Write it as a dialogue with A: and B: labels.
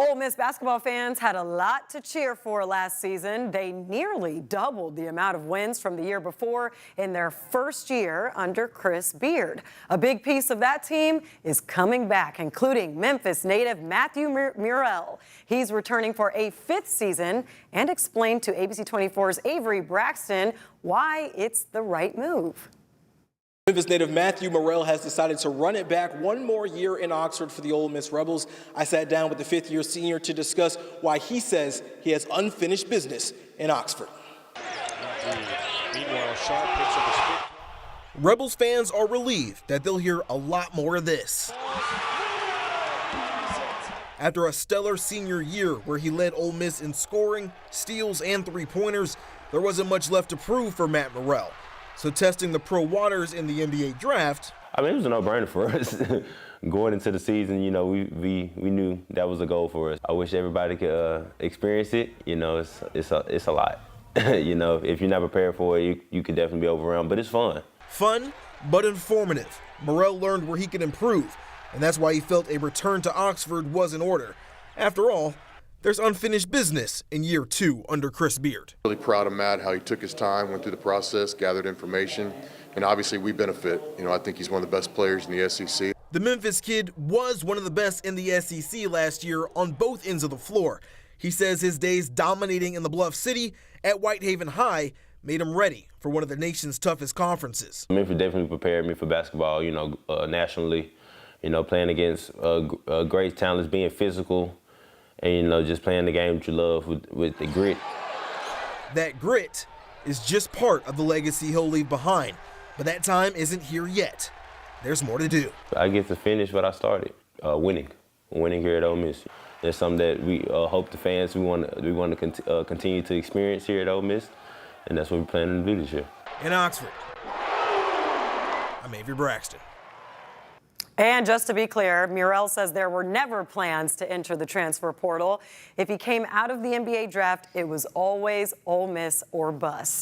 A: Ole Miss basketball fans had a lot to cheer for last season. They nearly doubled the amount of wins from the year before in their first year under Chris Beard. A big piece of that team is coming back, including Memphis native Matthew Murrell. He's returning for a fifth season and explained to ABC 24's Avery Braxton why it's the right move.
B: Memphis native Matthew Murrell has decided to run it back one more year in Oxford for the Ole Miss Rebels. I sat down with the fifth-year senior to discuss why he says he has unfinished business in Oxford.
C: Meanwhile, Sharp picks up a spin.
D: Rebels fans are relieved that they'll hear a lot more of this. After a stellar senior year where he led Ole Miss in scoring, steals, and three-pointers, there wasn't much left to prove for Matt Murrell. So testing the pro waters in the NBA draft.
E: I mean, it was a no-brainer for us. Going into the season, you know, we knew that was a goal for us. I wish everybody could experience it. You know, it's a lot. You know, if you're not prepared for it, you could definitely be overwhelmed, but it's fun.
D: Fun, but informative. Murrell learned where he could improve, and that's why he felt a return to Oxford was in order. After all, there's unfinished business in year 2 under Chris Beard.
F: Really proud of Matt, how he took his time, went through the process, gathered information, and obviously we benefit. You know, I think he's one of the best players in the SEC.
D: The Memphis kid was one of the best in the SEC last year on both ends of the floor. He says his days dominating in the Bluff City at Whitehaven High made him ready for one of the nation's toughest conferences.
E: Memphis definitely prepared me for basketball, you know, nationally. You know, playing against great talents, being physical, and, you know, just playing the game that you love with the grit.
D: That grit is just part of the legacy he'll leave behind, but that time isn't here yet. There's more to do.
E: I get to finish what I started, winning here at Ole Miss. That's something that we hope the fans, we want to continue to experience here at Ole Miss, and that's what we're planning to do this year.
D: In Oxford, I'm Avery Braxton.
A: And just to be clear, Murrell says there were never plans to enter the transfer portal. If he came out of the NBA draft, it was always Ole Miss or bust.